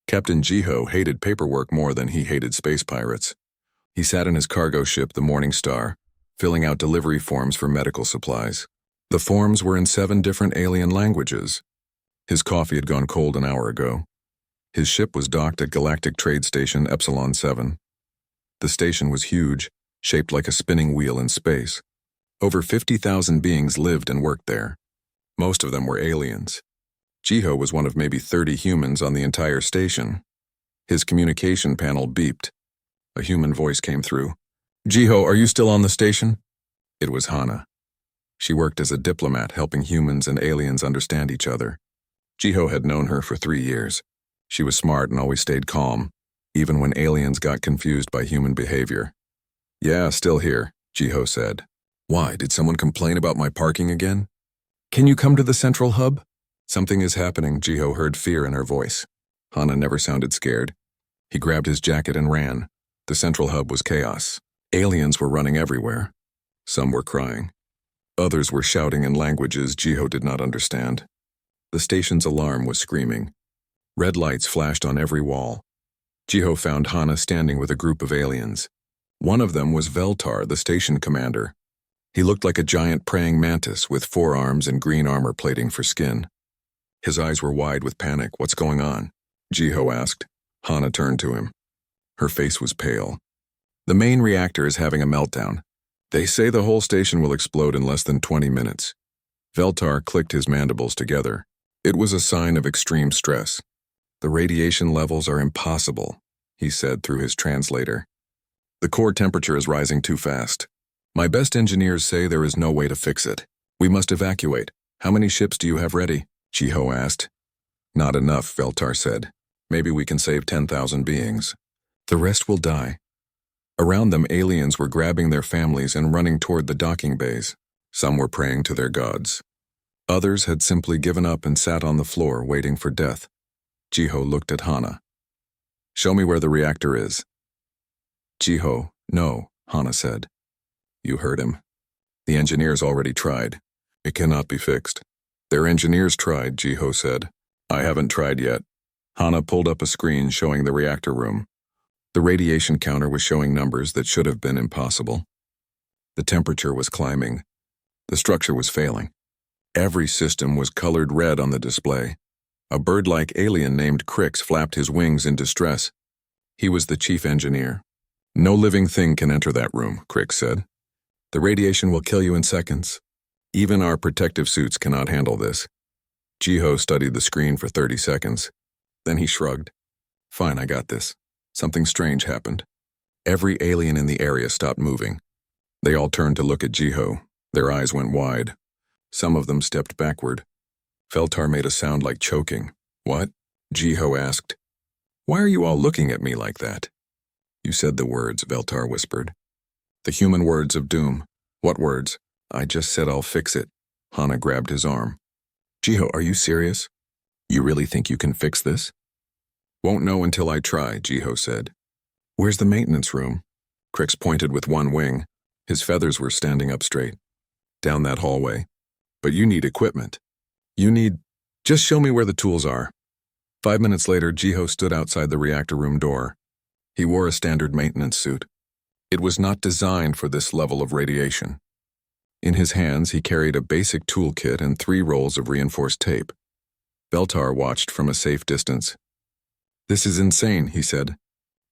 Captain Jiho hated paperwork more than he hated space pirates. He sat in his cargo ship, the Morning Star, filling out delivery forms for medical supplies. The forms were in 7 different alien languages. His coffee had gone cold an hour ago. His ship was docked at Galactic Trade Station Epsilon 7. The station was huge, shaped like a spinning wheel in space. Over 50,000 beings lived and worked there. Most of them were aliens. Jiho was one of maybe 30 humans on the entire station. His communication panel beeped. A human voice came through. "Jiho, are you still on the station?" It was Hana. She worked as a diplomat, helping humans and aliens understand each other. Jiho had known her for 3 years. She was smart and always stayed calm, even when aliens got confused by human behavior. "Yeah, still here," Jiho said. "Why, did someone complain about my parking again?" "Can you come to the central hub?" "Something is happening," Jiho heard fear in her voice. Hana never sounded scared. He grabbed his jacket and ran. The central hub was chaos. Aliens were running everywhere. Some were crying. Others were shouting in languages Jiho did not understand. The station's alarm was screaming. Red lights flashed on every wall. Jiho found Hana standing with a group of aliens. One of them was Veltar, the station commander. He looked like a giant praying mantis with 4 arms and green armor plating for skin. His eyes were wide with panic. "What's going on?" Jiho asked. Hana turned to him. Her face was pale. "The main reactor is having a meltdown. They say the whole station will explode in less than 20 minutes. Veltar clicked his mandibles together. It was a sign of extreme stress. "The radiation levels are impossible," he said through his translator. "The core temperature is rising too fast. My best engineers say there is no way to fix it. We must evacuate. How many ships do you have ready?" Jiho asked. "Not enough," Veltar said. "Maybe we can save 10,000 beings. The rest will die." Around them, aliens were grabbing their families and running toward the docking bays. Some were praying to their gods. Others had simply given up and sat on the floor waiting for death. Jiho looked at Hana. "Show me where the reactor is." "Jiho, no," Hana said. "You heard him. The engineers already tried. It cannot be fixed." "Their engineers tried," Jiho said. "I haven't tried yet." Hana pulled up a screen showing the reactor room. The radiation counter was showing numbers that should have been impossible. The temperature was climbing. The structure was failing. Every system was colored red on the display. A bird-like alien named Crix flapped his wings in distress. He was the chief engineer. "No living thing can enter that room," Crix said. "The radiation will kill you in seconds. Even our protective suits cannot handle this." Jiho studied the screen for 30 seconds. Then he shrugged. "Fine, I got this." Something strange happened. Every alien in the area stopped moving. They all turned to look at Jiho. Their eyes went wide. Some of them stepped backward. Veltar made a sound like choking. "What?" Jiho asked. "Why are you all looking at me like that?" "You said the words," Veltar whispered. "The human words of doom." "What words?" "I just said I'll fix it." Hana grabbed his arm. "Jiho, are you serious? You really think you can fix this?" "Won't know until I try," Jiho said. "Where's the maintenance room?" Crix pointed with one wing. His feathers were standing up straight. "Down that hallway. But you need equipment." "You need... Just show me where the tools are." 5 minutes later, Jiho stood outside the reactor room door. He wore a standard maintenance suit. It was not designed for this level of radiation. In his hands, he carried a basic toolkit and 3 rolls of reinforced tape. Veltar watched from a safe distance. "This is insane," he said.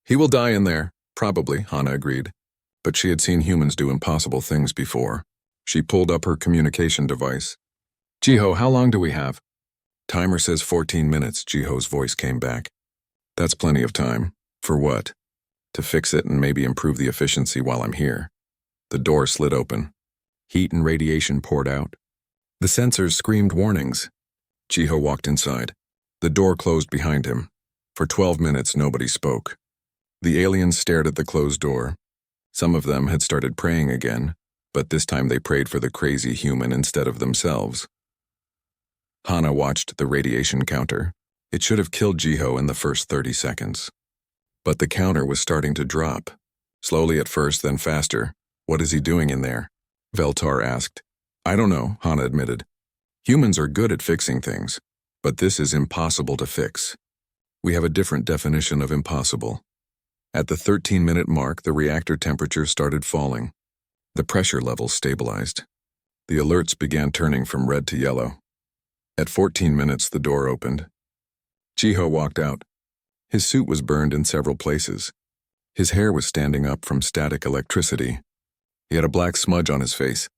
"He will die in there." "Probably," Hana agreed. But she had seen humans do impossible things before. She pulled up her communication device. "Jiho, how long do we have?" "Timer says 14 minutes, Jiho's voice came back. "That's plenty of time. For what?" "To fix it and maybe improve the efficiency while I'm here." The door slid open. Heat and radiation poured out. The sensors screamed warnings. Jiho walked inside. The door closed behind him. For 12 minutes, nobody spoke. The aliens stared at the closed door. Some of them had started praying again, but this time they prayed for the crazy human instead of themselves. Hana watched the radiation counter. It should have killed Jiho in the first 30 seconds. But the counter was starting to drop. Slowly at first, then faster. "What is he doing in there?" Veltar asked. "I don't know," Hana admitted. "Humans are good at fixing things, but this is impossible to fix. We have a different definition of impossible. At the 13-minute mark, the reactor temperature started falling. The pressure levels stabilized. The alerts began turning from red to yellow. At 14 minutes, the door opened. Jiho walked out. His suit was burned in several places. His hair was standing up from static electricity. He had a black smudge on his face,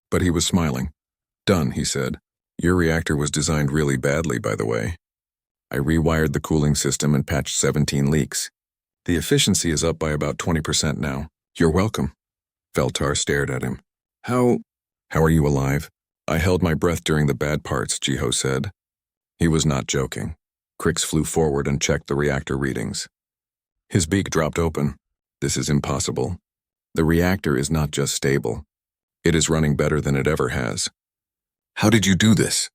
but he was smiling. "Done," he said. "Your reactor was designed really badly, by the way. I rewired the cooling system and patched 17 leaks. The efficiency is up by about 20% now. You're welcome." Veltar stared at him. How are you alive?" "I held my breath during the bad parts," Jiho said. He was not joking. Crix flew forward and checked the reactor readings. His beak dropped open. "This is impossible. The reactor is not just stable. It is running better than it ever has." "How did you do this?"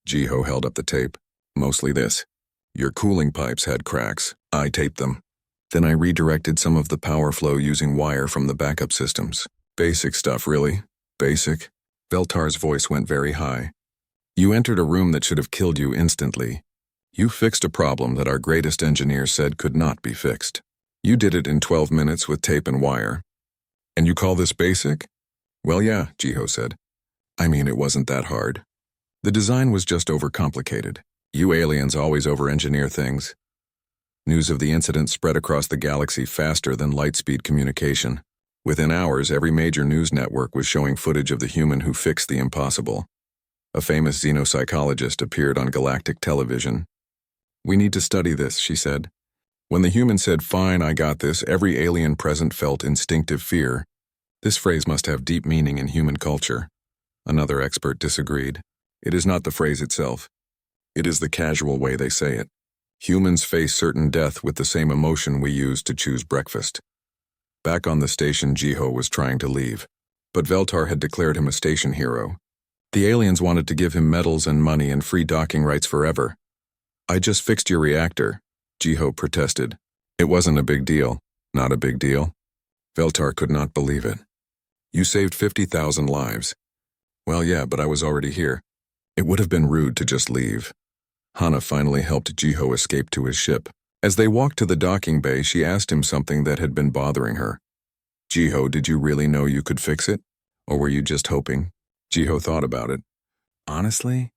Jiho held up the tape. "Mostly this. Your cooling pipes had cracks. I taped them. Then I redirected some of the power flow using wire from the backup systems. Basic stuff, really. Basic." Veltar's voice went very high. "You entered a room that should have killed you instantly. You fixed a problem that our greatest engineer said could not be fixed. You did it in 12 minutes with tape and wire. And you call this basic?" "Well, yeah," Jiho said. "I mean, it wasn't that hard. The design was just overcomplicated. You aliens always over-engineer things." News of the incident spread across the galaxy faster than light-speed communication. Within hours, every major news network was showing footage of the human who fixed the impossible. A famous xenopsychologist appeared on galactic television. "We need to study this," she said. When the human said, "Fine, I got this," every alien present felt instinctive fear. This phrase must have deep meaning in human culture. Another expert disagreed. It is not the phrase itself. It is the casual way they say it. Humans face certain death with the same emotion we use to choose breakfast. Back on the station, Jiho was trying to leave, but Veltar had declared him a station hero. The aliens wanted to give him medals and money and free docking rights forever. "I just fixed your reactor," Jiho protested. "It wasn't a big deal." "Not a big deal?" Veltar could not believe it. "You saved 50,000 lives." "Well, yeah, but I was already here. It would have been rude to just leave." Hana finally helped Jiho escape to his ship. As they walked to the docking bay, she asked him something that had been bothering her. "Jiho, did you really know you could fix it? Or were you just hoping?" Jiho thought about it. "Honestly,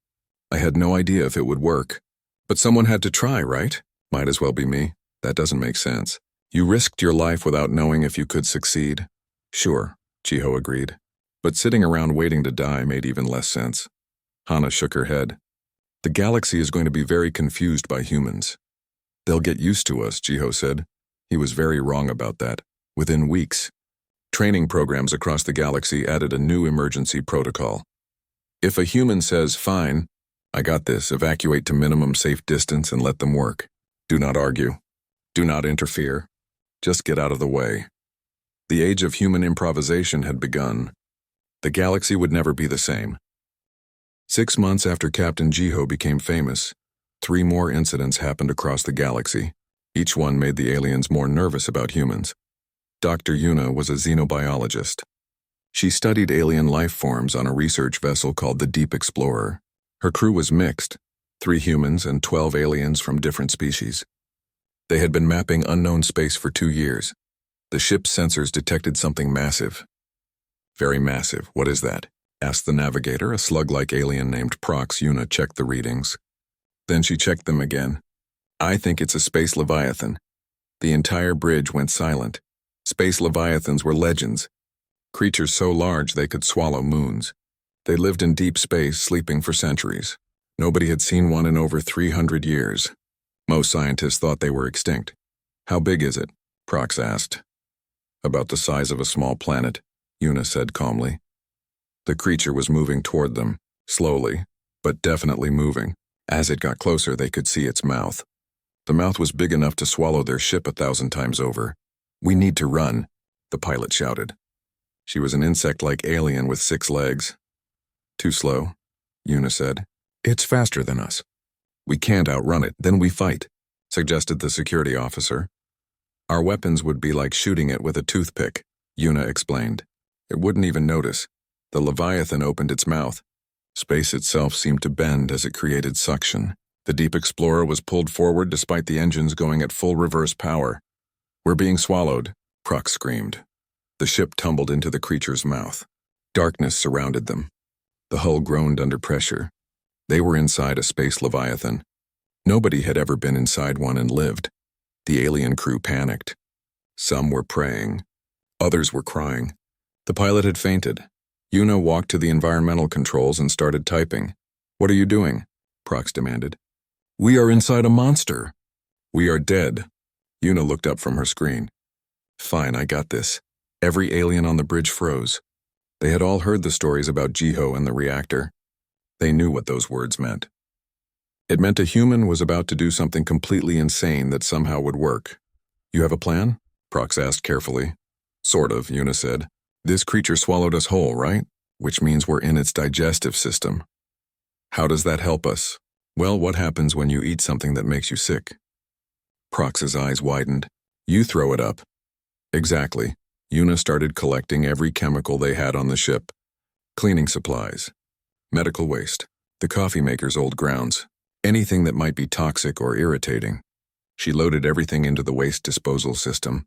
I had no idea if it would work. But someone had to try, right? Might as well be me. That doesn't make sense. You risked your life without knowing if you could succeed." "Sure," Jiho agreed. But sitting around waiting to die made even less sense. Hana shook her head. "The galaxy is going to be very confused by humans." "They'll get used to us," Jiho said. He was very wrong about that. Within weeks, training programs across the galaxy added a new emergency protocol. If a human says, "Fine, I got this," evacuate to minimum safe distance and let them work. Do not argue. Do not interfere. Just get out of the way. The age of human improvisation had begun. The galaxy would never be the same. 6 months after Captain Jiho became famous, 3 more incidents happened across the galaxy. Each one made the aliens more nervous about humans. Dr. Yuna was a xenobiologist. She studied alien life forms on a research vessel called the Deep Explorer. Her crew was mixed, 3 humans and 12 aliens from different species. They had been mapping unknown space for 2 years. The ship's sensors detected something massive. "Very massive. What is that?" asked the navigator, a slug-like alien named Prox. Yuna checked the readings. Then she checked them again. "I think it's a space leviathan." The entire bridge went silent. Space leviathans were legends. Creatures so large they could swallow moons. They lived in deep space, sleeping for centuries. Nobody had seen one in over 300 years. Most scientists thought they were extinct. "How big is it?" Prox asked. "About the size of a small planet," Yuna said calmly. The creature was moving toward them, slowly, but definitely moving. As it got closer, they could see its mouth. The mouth was big enough to swallow their ship 1,000 times over. "We need to run," the pilot shouted. She was an insect-like alien with 6 legs. "Too slow," Yuna said. "It's faster than us." "We can't outrun it, then we fight," suggested the security officer. "Our weapons would be like shooting it with a toothpick," Yuna explained. "It wouldn't even notice." The Leviathan opened its mouth. Space itself seemed to bend as it created suction. The Deep Explorer was pulled forward despite the engines going at full reverse power. "We're being swallowed," Prox screamed. The ship tumbled into the creature's mouth. Darkness surrounded them. The hull groaned under pressure. They were inside a space leviathan. Nobody had ever been inside one and lived. The alien crew panicked. Some were praying. Others were crying. The pilot had fainted. Una walked to the environmental controls and started typing. "What are you doing?" Prox demanded. "We are inside a monster." "We are dead." Una looked up from her screen. "Fine, I got this." Every alien on the bridge froze. They had all heard the stories about Jiho and the reactor. They knew what those words meant. It meant a human was about to do something completely insane that somehow would work. "You have a plan?" Prox asked carefully. "Sort of," Una said. "This creature swallowed us whole, right? Which means we're in its digestive system. How does that help us?" "Well, what happens when you eat something that makes you sick?" Prox's eyes widened. "You throw it up." "Exactly." Una started collecting every chemical they had on the ship. Cleaning supplies, medical waste, the coffee maker's old grounds, anything that might be toxic or irritating. She loaded everything into the waste disposal system.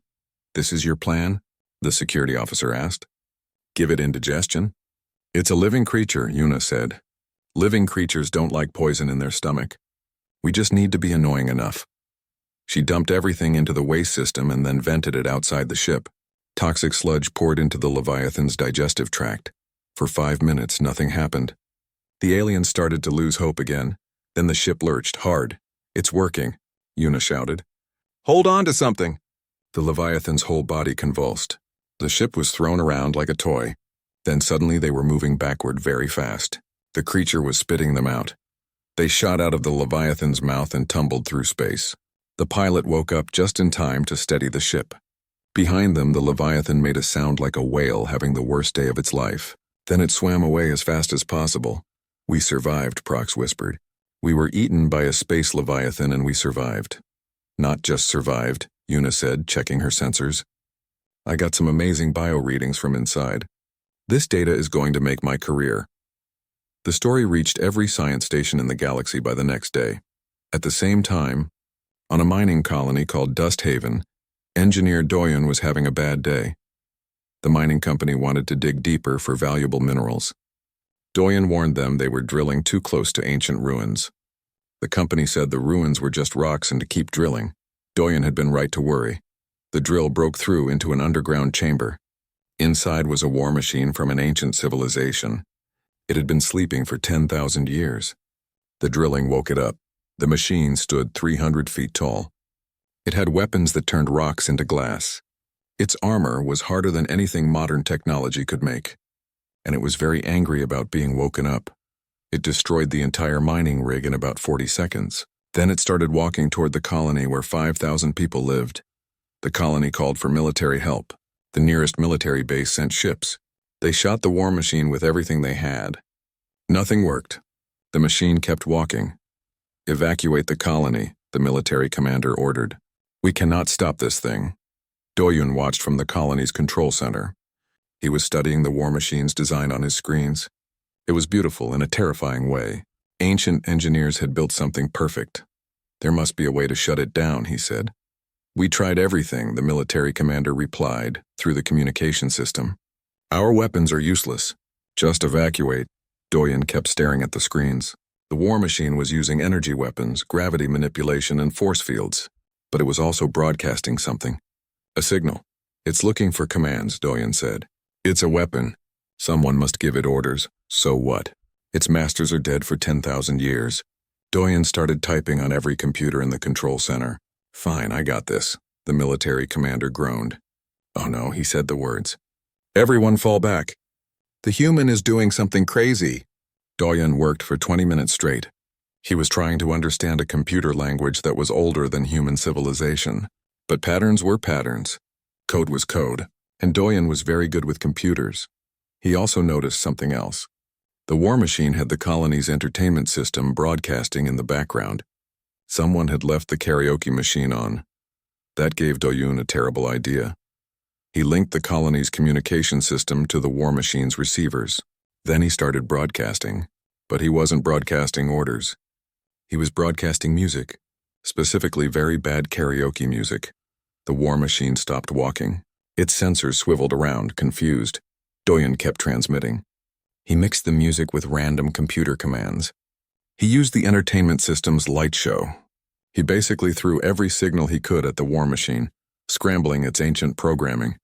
"This is your plan?" the security officer asked. "Give it indigestion?" "It's a living creature," Una said. "Living creatures don't like poison in their stomach. We just need to be annoying enough." She dumped everything into the waste system and then vented it outside the ship. Toxic sludge poured into the Leviathan's digestive tract. For 5 minutes, nothing happened. The aliens started to lose hope again. Then the ship lurched hard. "It's working," Una shouted. "Hold on to something!" The Leviathan's whole body convulsed. The ship was thrown around like a toy. Then suddenly they were moving backward very fast. The creature was spitting them out. They shot out of the Leviathan's mouth and tumbled through space. The pilot woke up just in time to steady the ship. Behind them, the Leviathan made a sound like a whale having the worst day of its life. Then it swam away as fast as possible. "We survived," Prox whispered. "We were eaten by a space Leviathan and we survived." "Not just survived," Una said, checking her sensors. "I got some amazing bio readings from inside. This data is going to make my career." The story reached every science station in the galaxy by the next day. At the same time, on a mining colony called Dust Haven, engineer Doyen was having a bad day. The mining company wanted to dig deeper for valuable minerals. Doyen warned them they were drilling too close to ancient ruins. The company said the ruins were just rocks and to keep drilling. Doyen had been right to worry. The drill broke through into an underground chamber. Inside was a war machine from an ancient civilization. It had been sleeping for 10,000 years. The drilling woke it up. The machine stood 300 feet tall. It had weapons that turned rocks into glass. Its armor was harder than anything modern technology could make. And it was very angry about being woken up. It destroyed the entire mining rig in about 40 seconds. Then it started walking toward the colony where 5,000 people lived. The colony called for military help. The nearest military base sent ships. They shot the war machine with everything they had. Nothing worked. The machine kept walking. "Evacuate the colony," the military commander ordered. "We cannot stop this thing." Doyen watched from the colony's control center. He was studying the war machine's design on his screens. It was beautiful in a terrifying way. Ancient engineers had built something perfect. "There must be a way to shut it down," he said. "We tried everything," the military commander replied, through the communication system. "Our weapons are useless. Just evacuate." Doyen kept staring at the screens. The war machine was using energy weapons, gravity manipulation, and force fields. But it was also broadcasting something. "A signal. It's looking for commands," Doyen said. "It's a weapon. Someone must give it orders. So what? Its masters are dead for 10,000 years." Doyen started typing on every computer in the control center. "Fine, I got this," the military commander groaned. "Oh no," he said the words. "Everyone fall back. The human is doing something crazy." Doyen worked for 20 minutes straight. He was trying to understand a computer language that was older than human civilization. But patterns were patterns. Code was code, and Doyen was very good with computers. He also noticed something else. The war machine had the colony's entertainment system broadcasting in the background. Someone had left the karaoke machine on. That gave Doyen a terrible idea. He linked the colony's communication system to the war machine's receivers. Then he started broadcasting, but he wasn't broadcasting orders. He was broadcasting music, specifically very bad karaoke music. The war machine stopped walking. Its sensors swiveled around, confused. Doyen kept transmitting. He mixed the music with random computer commands. He used the entertainment system's light show. He basically threw every signal he could at the war machine, scrambling its ancient programming.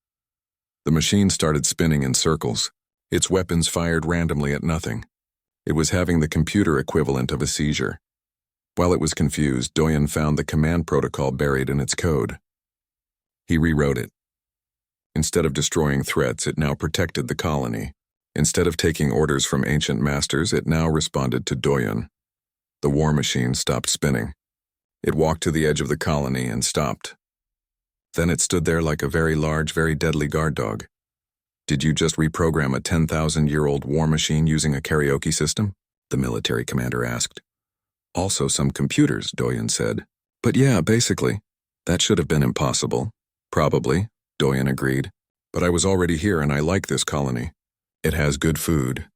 The machine started spinning in circles. Its weapons fired randomly at nothing. It was having the computer equivalent of a seizure. While it was confused, Doyen found the command protocol buried in its code. He rewrote it. Instead of destroying threats, it now protected the colony. Instead of taking orders from ancient masters, it now responded to Doyen. The war machine stopped spinning. It walked to the edge of the colony and stopped. Then it stood there like a very large, very deadly guard dog. Did you just reprogram a 10,000-year-old war machine using a karaoke system? The military commander asked. Also some computers, Doyen said. But yeah, basically. That should have been impossible. Probably, Doyen agreed. But I was already here and I like this colony. It has good food.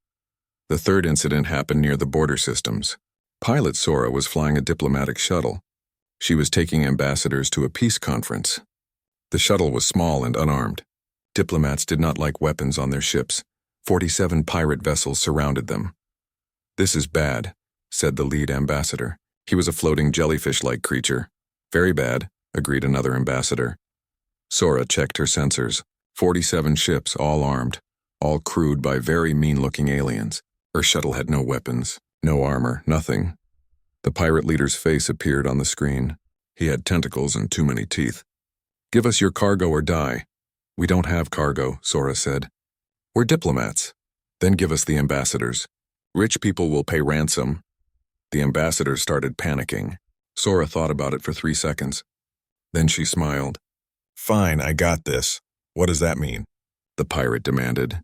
The third incident happened near the border systems. Pilot Sora was flying a diplomatic shuttle. She was taking ambassadors to a peace conference. The shuttle was small and unarmed. Diplomats did not like weapons on their ships. 47 pirate vessels surrounded them. This is bad, said the lead ambassador. He was a floating jellyfish-like creature. Very bad, agreed another ambassador. Sora checked her sensors. 47 ships, all armed, all crewed by very mean-looking aliens. Her shuttle had no weapons, no armor, nothing. The pirate leader's face appeared on the screen. He had tentacles and too many teeth. Give us your cargo or die. We don't have cargo, Sora said. We're diplomats. Then give us the ambassadors. Rich people will pay ransom. The ambassadors started panicking. Sora thought about it for 3 seconds. Then she smiled. Fine, I got this. What does that mean? The pirate demanded.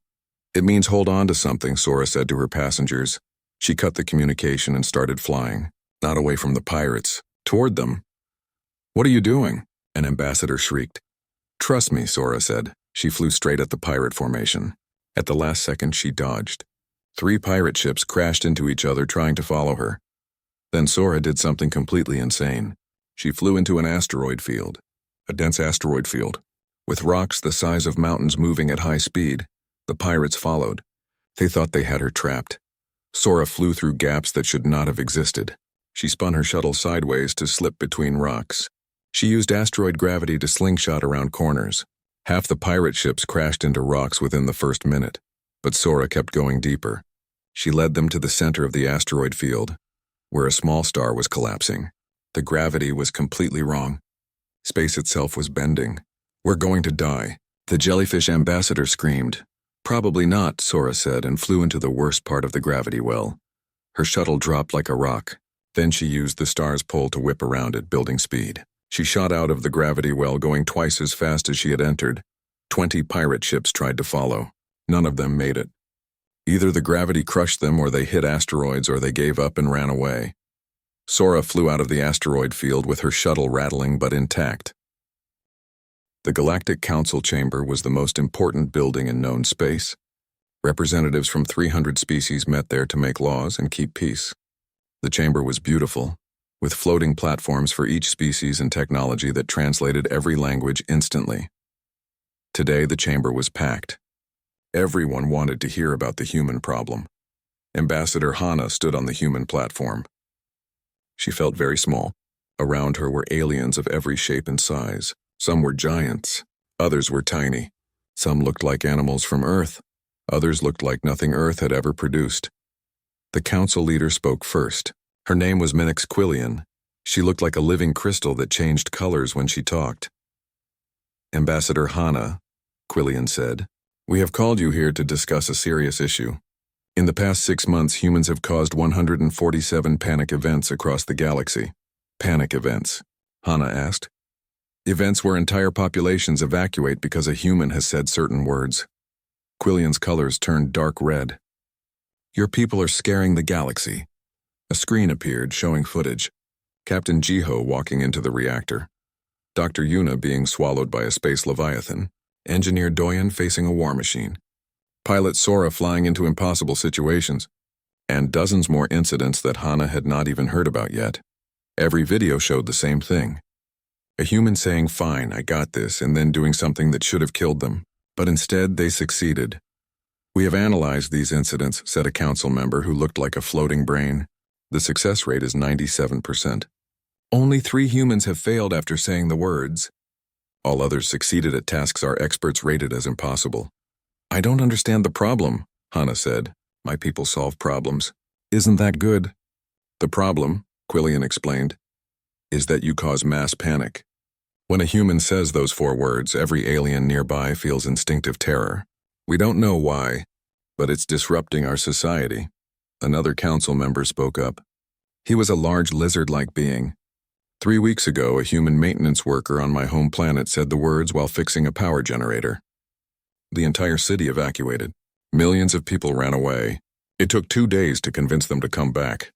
It means hold on to something, Sora said to her passengers. She cut the communication and started flying, not away from the pirates, toward them. What are you doing? An ambassador shrieked. Trust me, Sora said. She flew straight at the pirate formation. At the last second, she dodged. 3 pirate ships crashed into each other trying to follow her. Then Sora did something completely insane. She flew into an asteroid field, a dense asteroid field, with rocks the size of mountains moving at high speed. The pirates followed. They thought they had her trapped. Sora flew through gaps that should not have existed. She spun her shuttle sideways to slip between rocks. She used asteroid gravity to slingshot around corners. Half the pirate ships crashed into rocks within the first minute, but Sora kept going deeper. She led them to the center of the asteroid field, where a small star was collapsing. The gravity was completely wrong. Space itself was bending. We're going to die. The jellyfish ambassador screamed. Probably not, Sora said, and flew into the worst part of the gravity well. Her shuttle dropped like a rock. Then she used the star's pull to whip around it, building speed. She shot out of the gravity well, going twice as fast as she had entered. 20 pirate ships tried to follow. None of them made it. Either the gravity crushed them, or they hit asteroids, or they gave up and ran away. Sora flew out of the asteroid field with her shuttle rattling but intact. The Galactic Council Chamber was the most important building in known space. Representatives from 300 species met there to make laws and keep peace. The chamber was beautiful, with floating platforms for each species and technology that translated every language instantly. Today, the chamber was packed. Everyone wanted to hear about the human problem. Ambassador Hana stood on the human platform. She felt very small. Around her were aliens of every shape and size. Some were giants, others were tiny. Some looked like animals from Earth. Others looked like nothing Earth had ever produced. The council leader spoke first. Her name was Minix Quillian. She looked like a living crystal that changed colors when she talked. Ambassador Hana, Quillian said, we have called you here to discuss a serious issue. In the past 6 months, humans have caused 147 panic events across the galaxy. Panic events? Hana asked. Events where entire populations evacuate because a human has said certain words. Quillian's colors turned dark red. Your people are scaring the galaxy. A screen appeared showing footage. Captain Jiho walking into the reactor. Dr. Yuna being swallowed by a space leviathan. Engineer Doyen facing a war machine. Pilot Sora flying into impossible situations. and dozens more incidents that Hana had not even heard about yet. Every video showed the same thing. A human saying, "Fine, I got this," and then doing something that should have killed them. But instead, they succeeded. "We have analyzed these incidents," said a council member who looked like a floating brain. "The success rate is 97%. Only 3 humans have failed after saying the words. All others succeeded at tasks our experts rated as impossible." "I don't understand the problem," Hana said. "My people solve problems. Isn't that good?" "The problem," Quillian explained, "is that you cause mass panic. When a human says those 4 words, every alien nearby feels instinctive terror. We don't know why, but it's disrupting our society." Another council member spoke up. He was a large lizard-like being. 3 weeks ago, a human maintenance worker on my home planet said the words while fixing a power generator. The entire city evacuated. Millions of people ran away. It took 2 days to convince them to come back.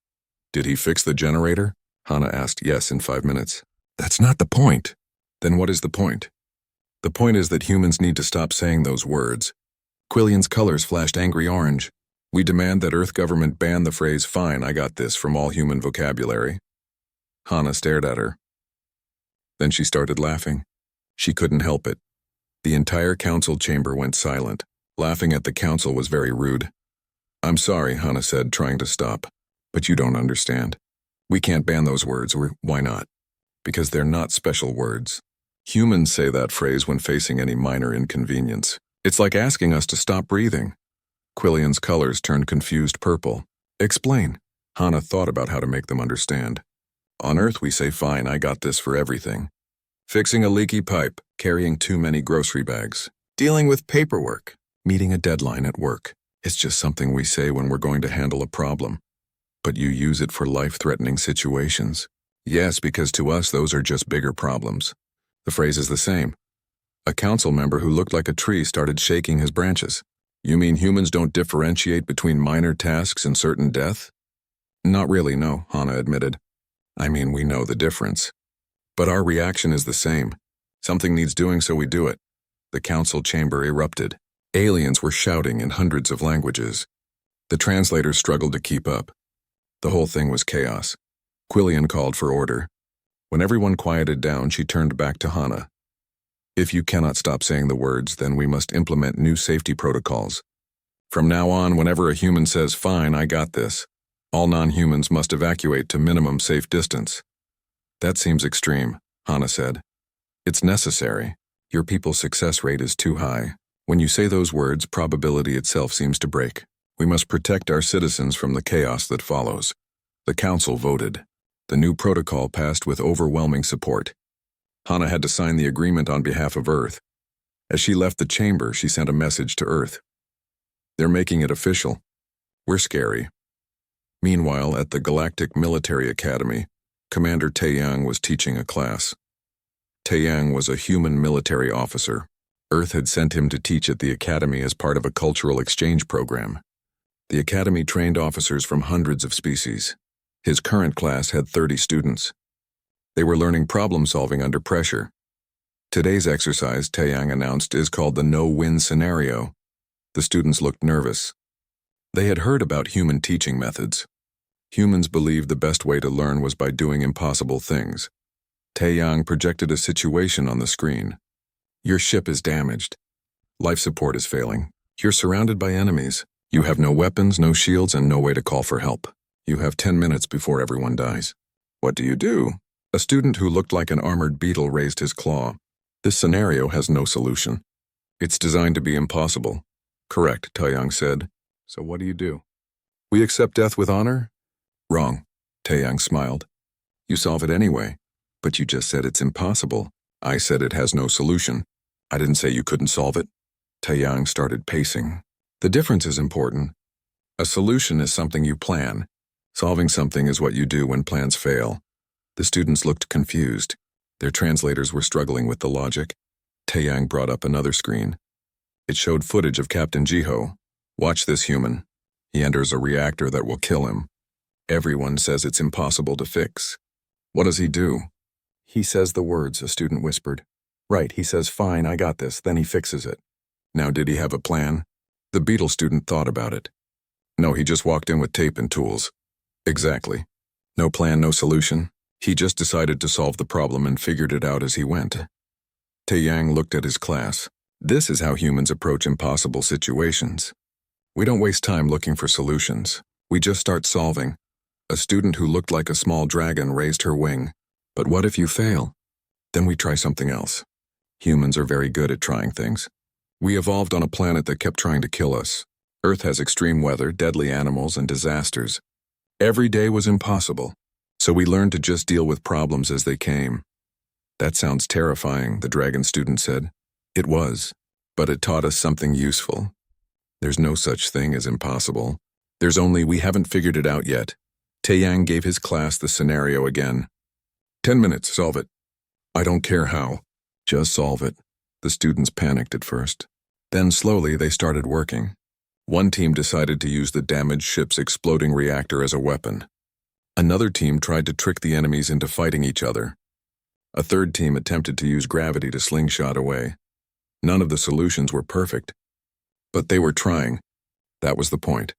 "Did he fix the generator?" Hana asked. "Yes, in 5 minutes." "That's not the point." "Then what is the point?" "The point is that humans need to stop saying those words." Quillian's colors flashed angry orange. "We demand that Earth government ban the phrase 'Fine, I got this' from all human vocabulary." Hana stared at her. Then she started laughing. She couldn't help it. The entire council chamber went silent. Laughing at the council was very rude. "I'm sorry," Hana said, trying to stop. "But you don't understand. We can't ban those words, or why not? Because they're not special words. Humans say that phrase when facing any minor inconvenience. It's like asking us to stop breathing." Quillian's colors turned confused purple. "Explain." Hana thought about how to make them understand. "On Earth we say 'Fine, I got this' for everything. Fixing a leaky pipe, carrying too many grocery bags, dealing with paperwork, meeting a deadline at work. It's just something we say when we're going to handle a problem. But you use it for life-threatening situations." "Yes, because to us those are just bigger problems." The phrase is the same. A council member who looked like a tree started shaking his branches. "You mean humans don't differentiate between minor tasks and certain death?" "Not really, no," Hana admitted. "I mean, we know the difference. But our reaction is the same. Something needs doing, so we do it." The council chamber erupted. Aliens were shouting in hundreds of languages. The translators struggled to keep up. The whole thing was chaos. Quillian called for order. When everyone quieted down, she turned back to Hana. "If you cannot stop saying the words, then we must implement new safety protocols. From now on, whenever a human says, 'Fine, I got this,' all non-humans must evacuate to minimum safe distance." "That seems extreme," Hana said. "It's necessary. Your people's success rate is too high. When you say those words, probability itself seems to break. We must protect our citizens from the chaos that follows." The council voted. The new protocol passed with overwhelming support. Hana had to sign the agreement on behalf of Earth. As she left the chamber, she sent a message to Earth. "They're making it official. We're scary." Meanwhile, at the Galactic Military Academy, Commander Taeyang was teaching a class. Taeyang was a human military officer. Earth had sent him to teach at the academy as part of a cultural exchange program. The academy trained officers from hundreds of species. His current class had 30 students. They were learning problem-solving under pressure. Today's exercise, Taeyang announced, is called the no-win scenario. The students looked nervous. They had heard about human teaching methods. Humans believed the best way to learn was by doing impossible things. Taeyang projected a situation on the screen. "Your ship is damaged. Life support is failing. You're surrounded by enemies. You have no weapons, no shields, and no way to call for help. You have 10 minutes before everyone dies. What do you do?" A student who looked like an armored beetle raised his claw. "This scenario has no solution. It's designed to be impossible." "Correct," Taeyang said. "So what do? We accept death with honor?" "Wrong," Taeyang smiled. "You solve it anyway. But you just said it's impossible." "I said it has no solution. I didn't say you couldn't solve it." Taeyang started pacing. "The difference is important. A solution is something you plan. Solving something is what you do when plans fail." The students looked confused. Their translators were struggling with the logic. Taeyang brought up another screen. It showed footage of Captain Jiho. "Watch this human. He enters a reactor that will kill him. Everyone says it's impossible to fix. What does he do?" "He says the words," a student whispered. "Right, he says, 'Fine, I got this,' then he fixes it." "Now did he have a plan?" The beetle student thought about it. No, he just walked in with tape and tools. Exactly. No plan, no solution. He just decided to solve the problem and figured it out as he went. Taeyang looked at his class. This is how humans approach impossible situations. We don't waste time looking for solutions. We just start solving. A student who looked like a small dragon raised her wing. But what if you fail? Then we try something else. Humans are very good at trying things. We evolved on a planet that kept trying to kill us. Earth has extreme weather, deadly animals, and disasters. Every day was impossible, so we learned to just deal with problems as they came. That sounds terrifying, the dragon student said. It was, but it taught us something useful. There's no such thing as impossible. There's only we haven't figured it out yet. Taeyang gave his class the scenario again. 10 minutes, solve it. I don't care how. Just solve it. The students panicked at first. Then slowly they started working. One team decided to use the damaged ship's exploding reactor as a weapon. Another team tried to trick the enemies into fighting each other. A third team attempted to use gravity to slingshot away. None of the solutions were perfect. But they were trying. That was the point.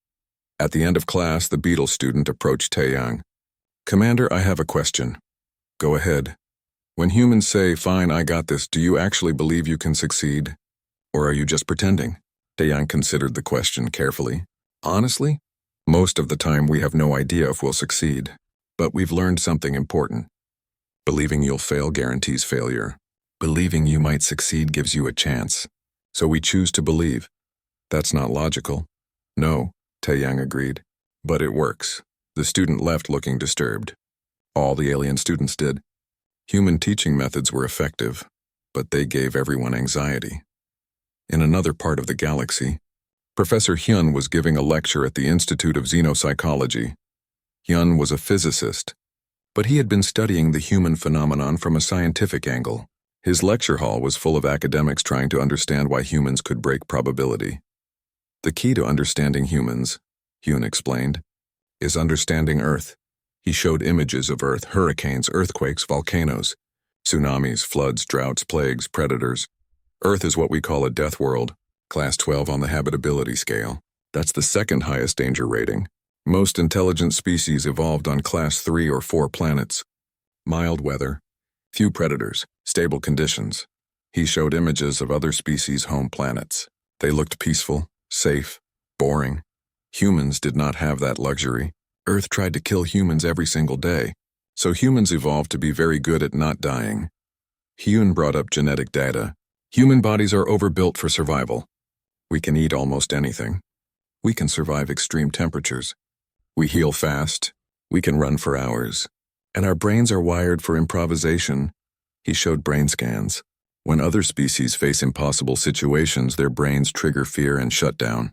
At the end of class, the Beetle student approached Taeyang. Commander, I have a question. Go ahead. When humans say, fine, I got this, do you actually believe you can succeed? Or are you just pretending? Taeyang considered the question carefully. Honestly, most of the time we have no idea if we'll succeed. But we've learned something important. Believing you'll fail guarantees failure. Believing you might succeed gives you a chance. So we choose to believe. That's not logical. No, Taeyang agreed. But it works. The student left looking disturbed. All the alien students did. Human teaching methods were effective, but they gave everyone anxiety. In another part of the galaxy, Professor Hyun was giving a lecture at the Institute of Xenopsychology. Hyun was a physicist, but he had been studying the human phenomenon from a scientific angle. His lecture hall was full of academics trying to understand why humans could break probability. The key to understanding humans, Hyun explained, is understanding Earth. He showed images of Earth, hurricanes, earthquakes, volcanoes, tsunamis, floods, droughts, plagues, predators. Earth is what we call a death world, class 12 on the habitability scale. That's the second highest danger rating. Most intelligent species evolved on class 3 or 4 planets. Mild weather, few predators, stable conditions. He showed images of other species' home planets. They looked peaceful, safe, boring. Humans did not have that luxury. Earth tried to kill humans every single day, so humans evolved to be very good at not dying. Hyun brought up genetic data. Human bodies are overbuilt for survival. We can eat almost anything. We can survive extreme temperatures. We heal fast. We can run for hours. And our brains are wired for improvisation. He showed brain scans. When other species face impossible situations, their brains trigger fear and shut down.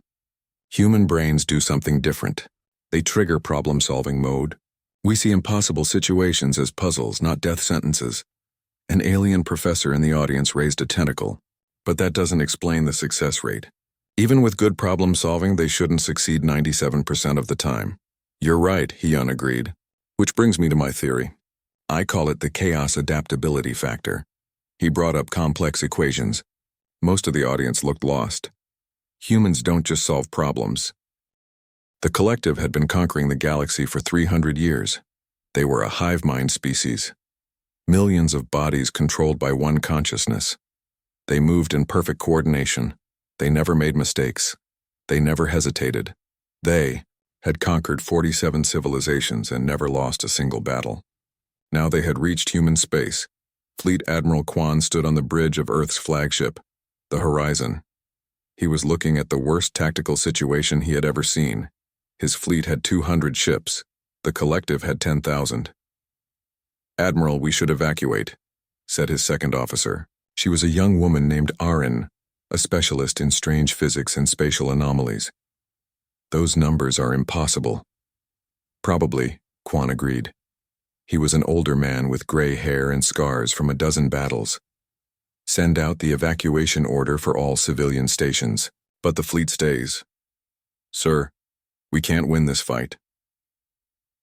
Human brains do something different. They trigger problem-solving mode. We see impossible situations as puzzles, not death sentences. An alien professor in the audience raised a tentacle, but that doesn't explain the success rate. Even with good problem-solving, they shouldn't succeed 97% of the time. You're right, Hyun agreed. Which brings me to my theory. I call it the chaos adaptability factor. He brought up complex equations. Most of the audience looked lost. Humans don't just solve problems. The collective had been conquering the galaxy for 300 years. They were a hive mind species. Millions of bodies controlled by one consciousness. They moved in perfect coordination. They never made mistakes. They never hesitated. They had conquered 47 civilizations and never lost a single battle. Now they had reached human space. Fleet Admiral Quan stood on the bridge of Earth's flagship, the Horizon. He was looking at the worst tactical situation he had ever seen. His fleet had 200 ships. The collective had 10,000. Admiral, we should evacuate, said his second officer. She was a young woman named Arin, a specialist in strange physics and spatial anomalies. Those numbers are impossible. Probably, Quan agreed. He was an older man with gray hair and scars from a dozen battles. Send out the evacuation order for all civilian stations, but the fleet stays. Sir, we can't win this fight.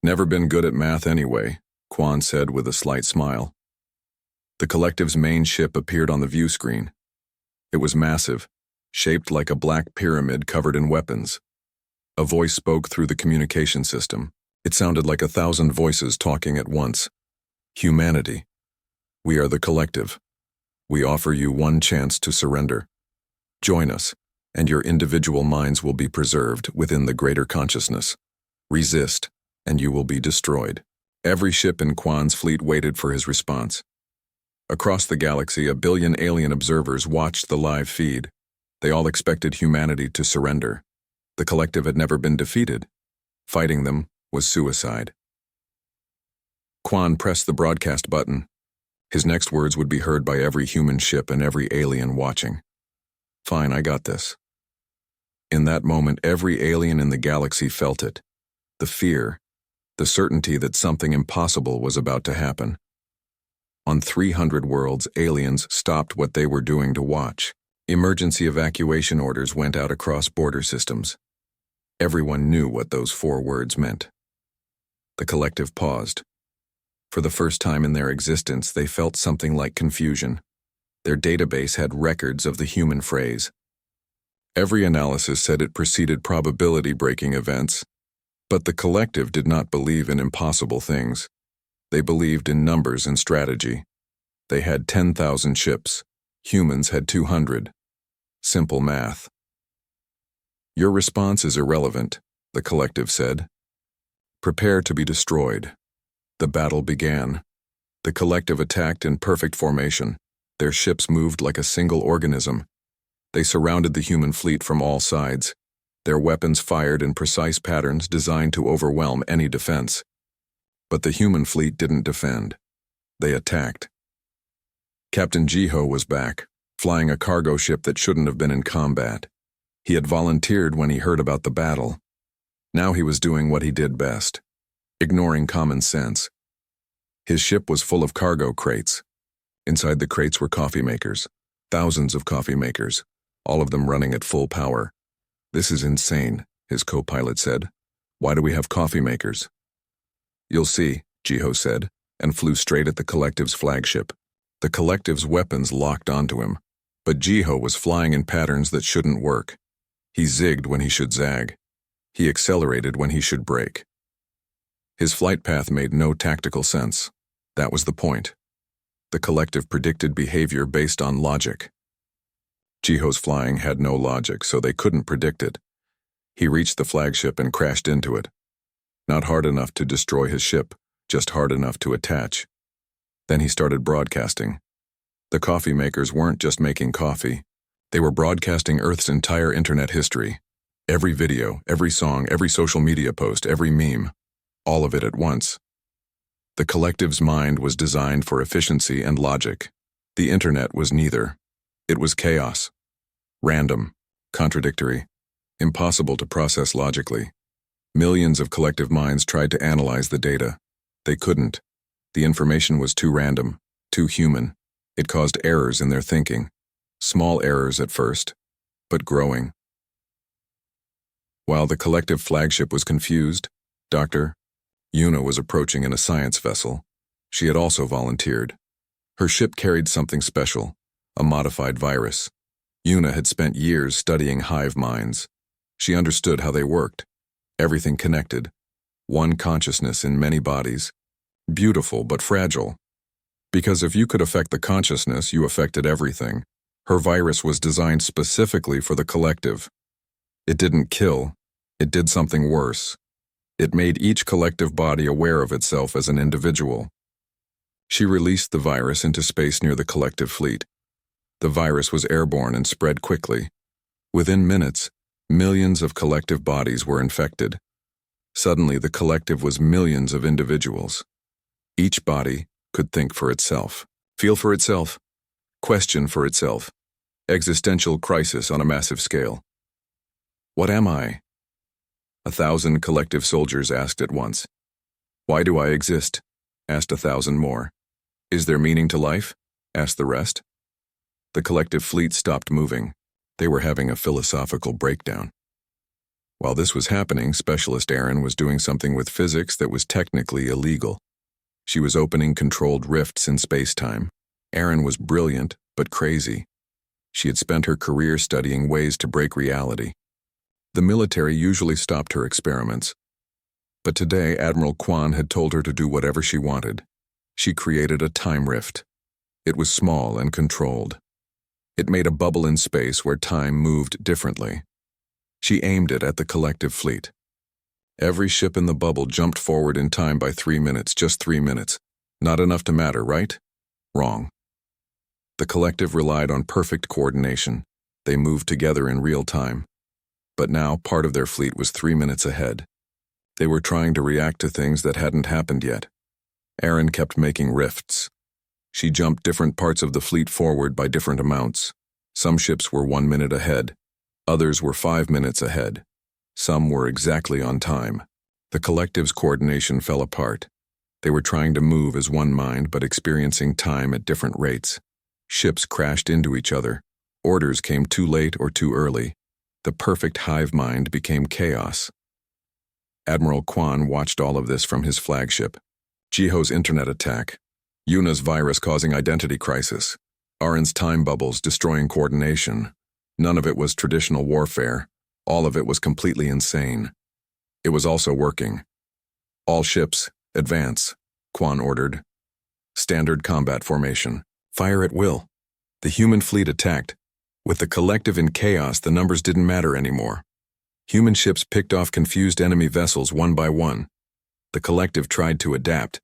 Never been good at math anyway, Quan said with a slight smile. The collective's main ship appeared on the view screen. It was massive, shaped like a black pyramid covered in weapons. A voice spoke through the communication system. It sounded like 1,000 voices talking at once. Humanity. We are the collective. We offer you one chance to surrender. Join us, and your individual minds will be preserved within the greater consciousness. Resist, and you will be destroyed. Every ship in Quan's fleet waited for his response. Across the galaxy, 1 billion alien observers watched the live feed. They all expected humanity to surrender. The collective had never been defeated. Fighting them was suicide. Quan pressed the broadcast button. His next words would be heard by every human ship and every alien watching. Fine, I got this. In that moment, every alien in the galaxy felt it. The fear, the certainty that something impossible was about to happen. On 300 worlds, aliens stopped what they were doing to watch. Emergency evacuation orders went out across border systems. Everyone knew what those 4 words meant. The collective paused. For the first time in their existence, they felt something like confusion. Their database had records of the human phrase. Every analysis said it preceded probability-breaking events, but the collective did not believe in impossible things. They believed in numbers and strategy. They had 10,000 ships. Humans had 200. Simple math. Your response is irrelevant, the collective said. Prepare to be destroyed. The battle began. The collective attacked in perfect formation. Their ships moved like a single organism. They surrounded the human fleet from all sides. Their weapons fired in precise patterns designed to overwhelm any defense. But the human fleet didn't defend. They attacked. Captain Jiho was back, flying a cargo ship that shouldn't have been in combat. He had volunteered when he heard about the battle. Now he was doing what he did best, ignoring common sense. His ship was full of cargo crates. Inside the crates were coffee makers, thousands of coffee makers, all of them running at full power. This is insane, his co-pilot said. Why do we have coffee makers? You'll see, Jiho said, and flew straight at the collective's flagship. The collective's weapons locked onto him, but Jiho was flying in patterns that shouldn't work. He zigged when he should zag. He accelerated when he should brake. His flight path made no tactical sense. That was the point. The collective predicted behavior based on logic. Jiho's flying had no logic, so they couldn't predict it. He reached the flagship and crashed into it. Not hard enough to destroy his ship, just hard enough to attach. Then he started broadcasting. The coffee makers weren't just making coffee. They were broadcasting Earth's entire internet history. Every video, every song, every social media post, every meme. All of it at once. The collective's mind was designed for efficiency and logic. The internet was neither. It was chaos. Random, contradictory, impossible to process logically. Millions of collective minds tried to analyze the data. They couldn't. The information was too random, too human. It caused errors in their thinking. Small errors at first, but growing. While the collective flagship was confused, Dr. Yuna was approaching in a science vessel. She had also volunteered. Her ship carried something special, a modified virus. Yuna had spent years studying hive minds. She understood how they worked. Everything connected. One consciousness in many bodies. Beautiful but fragile. Because if you could affect the consciousness, you affected everything. Her virus was designed specifically for the collective. It didn't kill. It did something worse. It made each collective body aware of itself as an individual. She released the virus into space near the collective fleet. The virus was airborne and spread quickly. Within minutes, millions of collective bodies were infected. Suddenly, the collective was millions of individuals. Each body could think for itself, feel for itself, question for itself. Existential crisis on a massive scale. What am I? 1,000 collective soldiers asked at once. Why do I exist? Asked 1,000 more. Is there meaning to life? Asked the rest. The collective fleet stopped moving. They were having a philosophical breakdown. While this was happening, Specialist Erin was doing something with physics that was technically illegal. She was opening controlled rifts in space-time. Erin was brilliant, but crazy. She had spent her career studying ways to break reality. The military usually stopped her experiments. But today, Admiral Kwan had told her to do whatever she wanted. She created a time rift. It was small and controlled. It made a bubble in space where time moved differently. She aimed it at the collective fleet. Every ship in the bubble jumped forward in time by 3 minutes, just 3 minutes. Not enough to matter, right? Wrong. The collective relied on perfect coordination. They moved together in real time. But now, part of their fleet was 3 minutes ahead. They were trying to react to things that hadn't happened yet. Erin kept making rifts. She jumped different parts of the fleet forward by different amounts. Some ships were 1 minute ahead. Others were 5 minutes ahead. Some were exactly on time. The collective's coordination fell apart. They were trying to move as one mind but experiencing time at different rates. Ships crashed into each other. Orders came too late or too early. The perfect hive mind became chaos. Admiral Kwan watched all of this from his flagship. Jiho's internet attack. Yuna's virus causing identity crisis. Arin's time bubbles destroying coordination. None of it was traditional warfare. All of it was completely insane. It was also working. All ships, advance, Kwan ordered. Standard combat formation. Fire at will. The human fleet attacked. With the collective in chaos, the numbers didn't matter anymore. Human ships picked off confused enemy vessels one by one. The collective tried to adapt.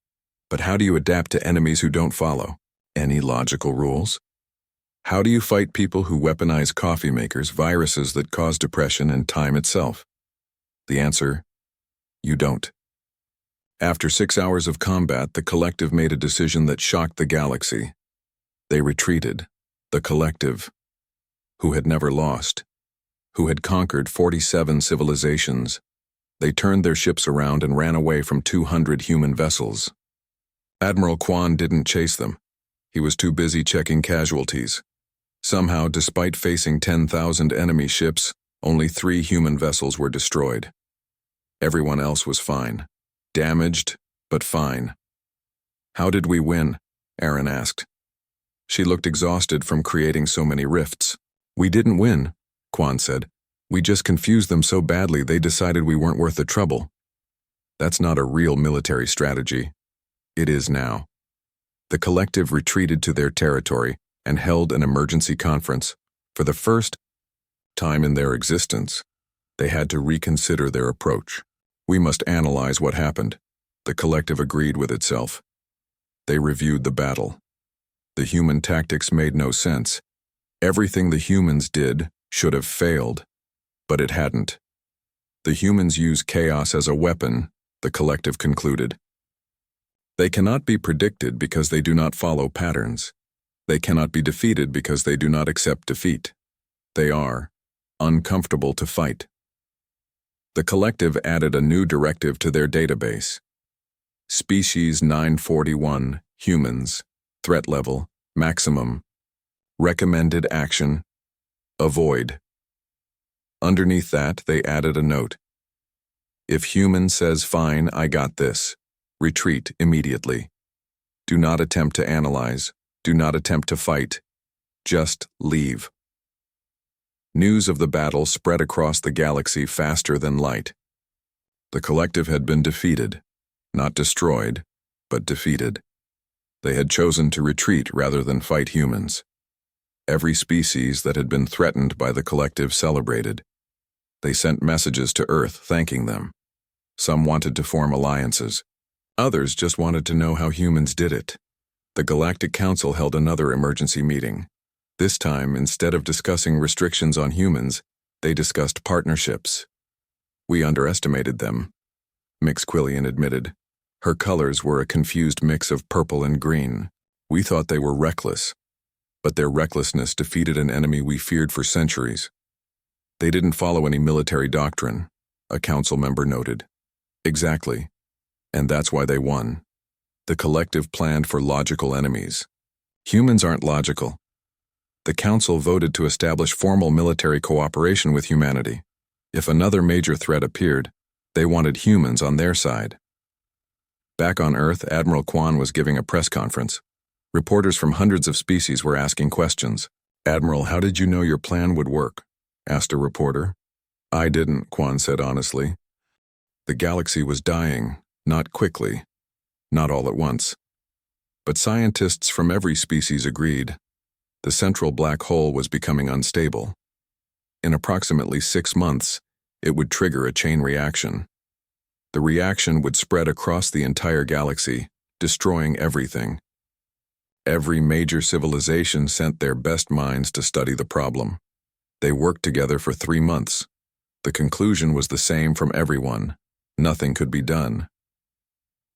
But how do you adapt to enemies who don't follow any logical rules? How do you fight people who weaponize coffee makers, viruses that cause depression, and time itself? The answer: you don't. After 6 hours of combat, the collective made a decision that shocked the galaxy. They retreated. The collective, who had never lost, who had conquered 47 civilizations. They turned their ships around and ran away from 200 human vessels. Admiral Kwan didn't chase them. He was too busy checking casualties. Somehow, despite facing 10,000 enemy ships, only 3 human vessels were destroyed. Everyone else was fine. Damaged, but fine. How did we win? Erin asked. She looked exhausted from creating so many rifts. We didn't win, Kwan said. We just confused them so badly they decided we weren't worth the trouble. That's not a real military strategy. It is now. The collective retreated to their territory and held an emergency conference. For the first time in their existence, they had to reconsider their approach. We must analyze what happened. The collective agreed with itself. They reviewed the battle. The human tactics made no sense. Everything the humans did should have failed, but it hadn't. The humans use chaos as a weapon, the collective concluded. They cannot be predicted because they do not follow patterns. They cannot be defeated because they do not accept defeat. They are uncomfortable to fight. The collective added a new directive to their database. Species 941, humans, threat level, maximum. Recommended action: avoid. Underneath that, they added a note. If human says fine, I got this. Retreat immediately. Do not attempt to analyze. Do not attempt to fight. Just leave. News of the battle spread across the galaxy faster than light. The collective had been defeated. Not destroyed, but defeated. They had chosen to retreat rather than fight humans. Every species that had been threatened by the collective celebrated. They sent messages to Earth thanking them. Some wanted to form alliances. Others just wanted to know how humans did it. The Galactic Council held another emergency meeting. This time, instead of discussing restrictions on humans, they discussed partnerships. We underestimated them, McQuillian admitted. Her colors were a confused mix of purple and green. We thought they were reckless. But their recklessness defeated an enemy we feared for centuries. They didn't follow any military doctrine, a council member noted. Exactly. And that's why they won. The collective planned for logical enemies. Humans aren't logical. The council voted to establish formal military cooperation with humanity. If another major threat appeared, they wanted humans on their side. Back on Earth, Admiral Kwan was giving a press conference. Reporters from hundreds of species were asking questions. Admiral, how did you know your plan would work? Asked a reporter. I didn't, Quan said honestly. The galaxy was dying, not quickly, not all at once. But scientists from every species agreed. The central black hole was becoming unstable. In approximately 6 months, it would trigger a chain reaction. The reaction would spread across the entire galaxy, destroying everything. Every major civilization sent their best minds to study the problem. They worked together for 3 months. The conclusion was the same from everyone. Nothing could be done.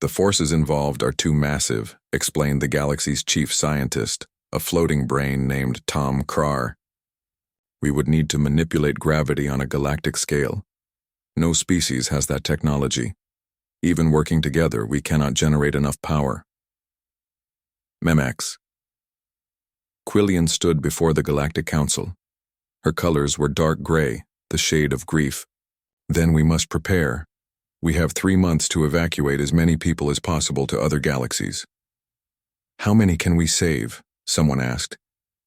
The forces involved are too massive, explained the galaxy's chief scientist, a floating brain named Tom Krar. We would need to manipulate gravity on a galactic scale. No species has that technology. Even working together, we cannot generate enough power. Memax. Quillian stood before the Galactic Council. Her colors were dark gray, the shade of grief. Then we must prepare. We have 3 months to evacuate as many people as possible to other galaxies. How many can we save? Someone asked.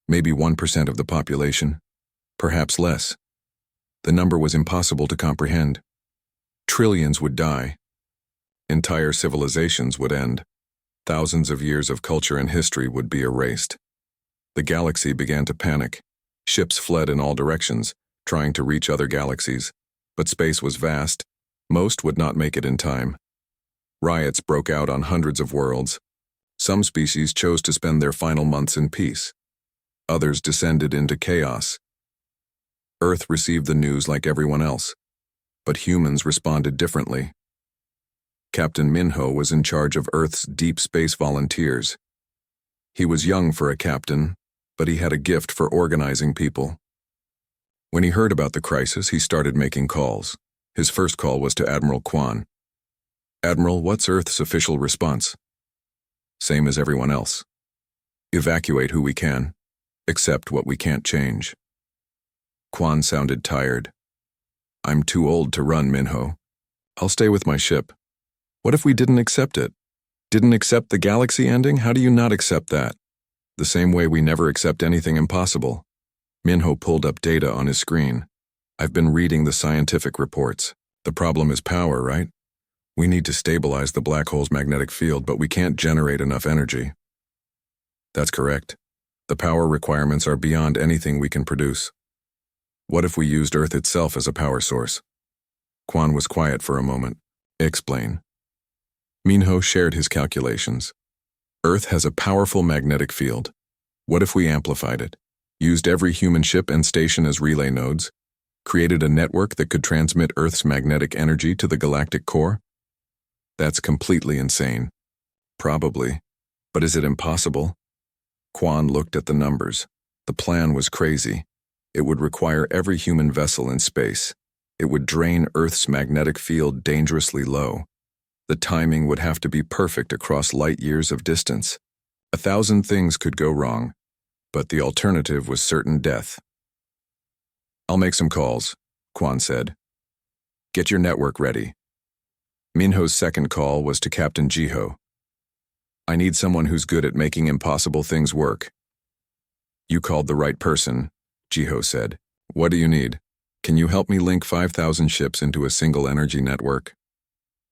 Maybe 1% of the population. Perhaps less. The number was impossible to comprehend. Trillions would die. Entire civilizations would end. Thousands of years of culture and history would be erased. The galaxy began to panic. Ships fled in all directions, trying to reach other galaxies. But space was vast. Most would not make it in time. Riots broke out on hundreds of worlds. Some species chose to spend their final months in peace. Others descended into chaos. Earth received the news like everyone else, but humans responded differently. Captain Minho was in charge of Earth's deep space volunteers. He was young for a captain, but he had a gift for organizing people. When he heard about the crisis, he started making calls. His first call was to Admiral Quan. Admiral, what's Earth's official response? Same as everyone else. Evacuate who we can, accept what we can't change. Quan sounded tired. I'm too old to run, Minho. I'll stay with my ship. What if we didn't accept it? Didn't accept the galaxy ending? How do you not accept that? The same way we never accept anything impossible. Minho pulled up data on his screen. I've been reading the scientific reports. The problem is power, right? We need to stabilize the black hole's magnetic field, but we can't generate enough energy. That's correct. The power requirements are beyond anything we can produce. What if we used Earth itself as a power source? Quan was quiet for a moment. Explain. Minho shared his calculations. Earth has a powerful magnetic field. What if we amplified it? Used every human ship and station as relay nodes? Created a network that could transmit Earth's magnetic energy to the galactic core? That's completely insane. Probably. But is it impossible? Quan looked at the numbers. The plan was crazy. It would require every human vessel in space. It would drain Earth's magnetic field dangerously low. The timing would have to be perfect across light years of distance. 1,000 things could go wrong, but the alternative was certain death. I'll make some calls, Quan said. Get your network ready. Minho's second call was to Captain Jiho. I need someone who's good at making impossible things work. You called the right person, Jiho said. What do you need? Can you help me link 5,000 ships into a single energy network?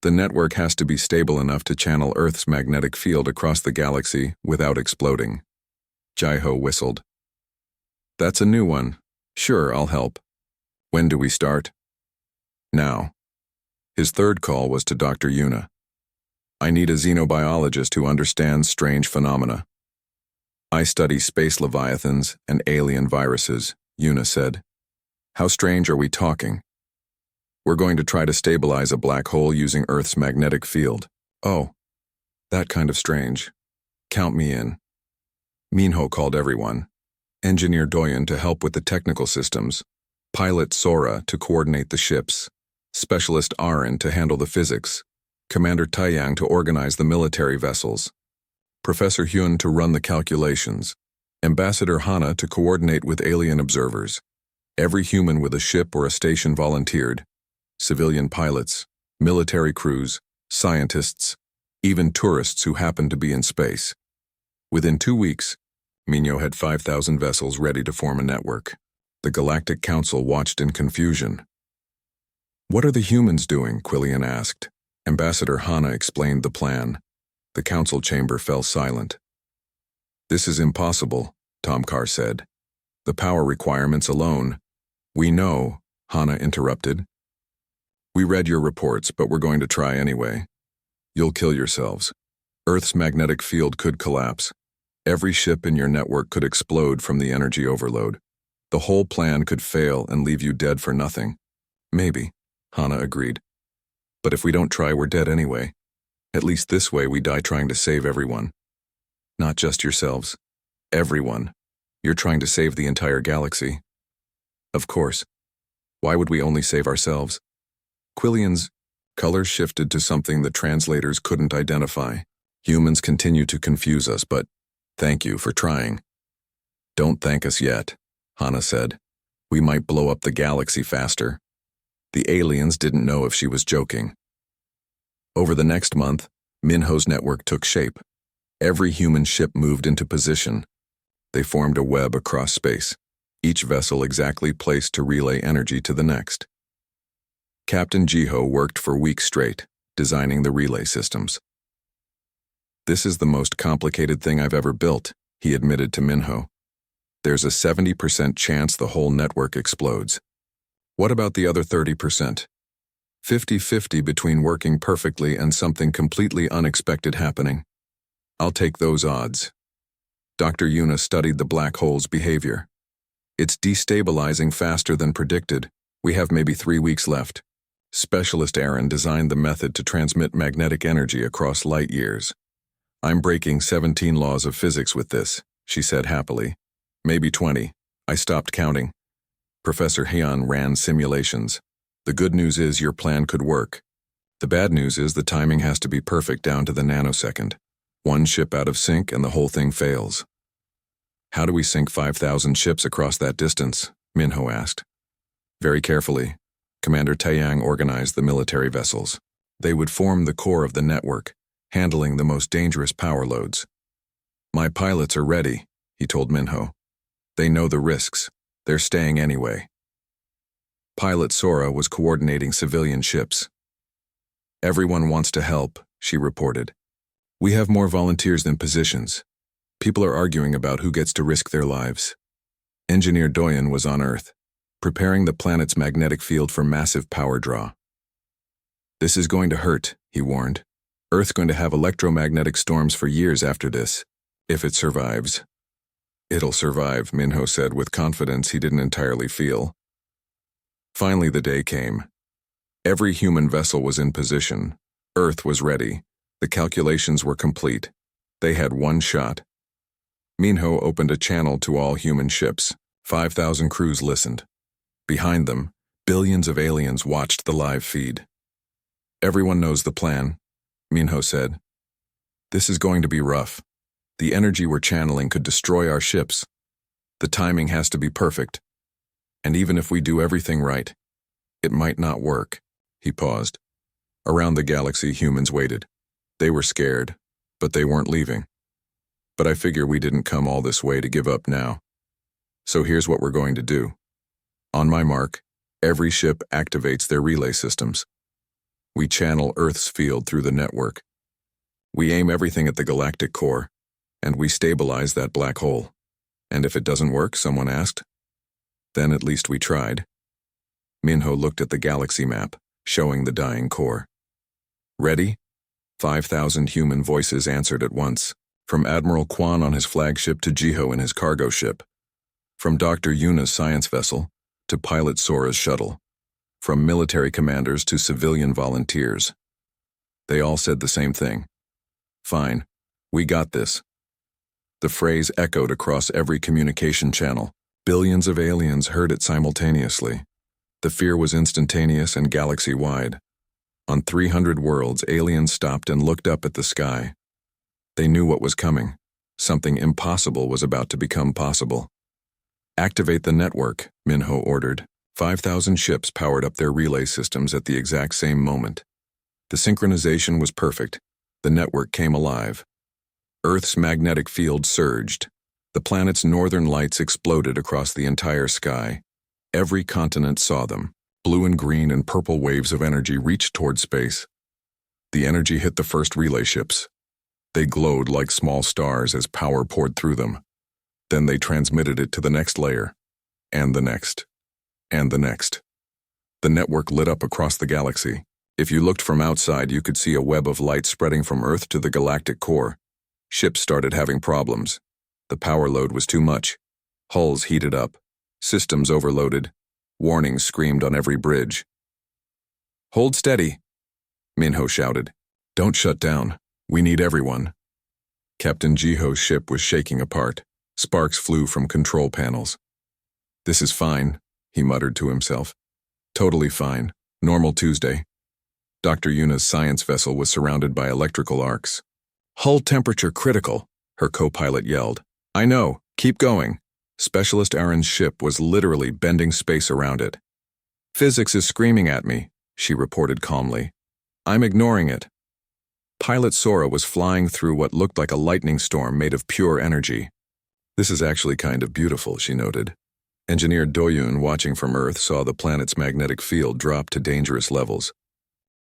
The network has to be stable enough to channel Earth's magnetic field across the galaxy without exploding. Jiho whistled. That's a new one. Sure, I'll help. When do we start? Now. His third call was to Dr. Yuna. I need a xenobiologist who understands strange phenomena. I study space leviathans and alien viruses, Yuna said. How strange are we talking? We're going to try to stabilize a black hole using Earth's magnetic field. Oh, that kind of strange. Count me in. Minho called everyone. Engineer Doyen to help with the technical systems. Pilot Sora to coordinate the ships. Specialist Arin to handle the physics. Commander Taiyang to organize the military vessels. Professor Hyun to run the calculations. Ambassador Hana to coordinate with alien observers. Every human with a ship or a station volunteered. Civilian pilots, military crews, scientists, even tourists who happened to be in space. Within 2 weeks, Minho had 5,000 vessels ready to form a network. The Galactic Council watched in confusion. "What are the humans doing?" Quillian asked. Ambassador Hana explained the plan. The council chamber fell silent. "This is impossible," Tomkar said. "The power requirements alone." "We know," Hana interrupted. "We read your reports, but we're going to try anyway. You'll kill yourselves. Earth's magnetic field could collapse. Every ship in your network could explode from the energy overload. The whole plan could fail and leave you dead for nothing." "Maybe," Hana agreed. "But if we don't try, we're dead anyway. At least this way we die trying to save everyone. Not just yourselves. Everyone. You're trying to save the entire galaxy." "Of course. Why would we only save ourselves?" Quillian's color shifted to something the translators couldn't identify. "Humans continue to confuse us, but thank you for trying." "Don't thank us yet," Hana said. "We might blow up the galaxy faster." The aliens didn't know if she was joking. Over the next month, Minho's network took shape. Every human ship moved into position. They formed a web across space, each vessel exactly placed to relay energy to the next. Captain Jiho worked for weeks straight, designing the relay systems. "This is the most complicated thing I've ever built," he admitted to Minho. "There's a 70% chance the whole network explodes. What about the other 30%? 50-50 between working perfectly and something completely unexpected happening. I'll take those odds." Dr. Yuna studied the black hole's behavior. "It's destabilizing faster than predicted. We have maybe 3 weeks left." Specialist Aaron designed the method to transmit magnetic energy across light years. "I'm breaking 17 laws of physics with this," she said happily. "Maybe 20. I stopped counting." Professor Heian ran simulations. "The good news is your plan could work. The bad news is the timing has to be perfect down to the nanosecond. One ship out of sync and the whole thing fails." "How do we sync 5,000 ships across that distance?" Minho asked. "Very carefully. Commander Taeyang organized the military vessels. They would form the core of the network, handling the most dangerous power loads." "My pilots are ready," he told Minho. "They know the risks. They're staying anyway." Pilot Sora was coordinating civilian ships. "Everyone wants to help," she reported. "We have more volunteers than positions. People are arguing about who gets to risk their lives." Engineer Doyen was on Earth, preparing the planet's magnetic field for massive power draw. "This is going to hurt," he warned. "Earth's going to have electromagnetic storms for years after this, if it survives." "It'll survive," Minho said with confidence he didn't entirely feel. Finally the day came. Every human vessel was in position. Earth was ready. The calculations were complete. They had one shot. Minho opened a channel to all human ships. 5,000 crews listened. Behind them, billions of aliens watched the live feed. "Everyone knows the plan," Minho said. "This is going to be rough. The energy we're channeling could destroy our ships. The timing has to be perfect. And even if we do everything right, it might not work." He paused. Around the galaxy, humans waited. They were scared, but they weren't leaving. "But I figure we didn't come all this way to give up now. So here's what we're going to do. On my mark, every ship activates their relay systems. We channel Earth's field through the network. We aim everything at the galactic core, and we stabilize that black hole. And if it doesn't work," someone asked, "then at least we tried." Minho looked at the galaxy map, showing the dying core. "Ready?" 5,000 human voices answered at once, from Admiral Kwan on his flagship to Jiho in his cargo ship, from Dr. Yuna's science vessel to Pilot Sora's shuttle, from military commanders to civilian volunteers. They all said the same thing. "Fine, we got this." The phrase echoed across every communication channel. Billions of aliens heard it simultaneously. The fear was instantaneous and galaxy-wide. On 300 worlds, aliens stopped and looked up at the sky. They knew what was coming. Something impossible was about to become possible. "Activate the network," Minho ordered. 5,000 ships powered up their relay systems at the exact same moment. The synchronization was perfect. The network came alive. Earth's magnetic field surged. The planet's northern lights exploded across the entire sky. Every continent saw them. Blue and green and purple waves of energy reached toward space. The energy hit the first relay ships. They glowed like small stars as power poured through them. Then they transmitted it to the next layer, and the next, and the next. The network lit up across the galaxy. If you looked from outside, you could see a web of light spreading from Earth to the galactic core. Ships started having problems. The power load was too much. Hulls heated up. Systems overloaded. Warnings screamed on every bridge. "Hold steady," Minho shouted. "Don't shut down. We need everyone." Captain Jiho's ship was shaking apart. Sparks flew from control panels. "This is fine," he muttered to himself. "Totally fine. Normal Tuesday." Dr. Yuna's science vessel was surrounded by electrical arcs. "Hull temperature critical," her co-pilot yelled. "I know. Keep going." Specialist Aaron's ship was literally bending space around it. "Physics is screaming at me," she reported calmly. "I'm ignoring it." Pilot Sora was flying through what looked like a lightning storm made of pure energy. "This is actually kind of beautiful," she noted. Engineer Doyun, watching from Earth, saw the planet's magnetic field drop to dangerous levels.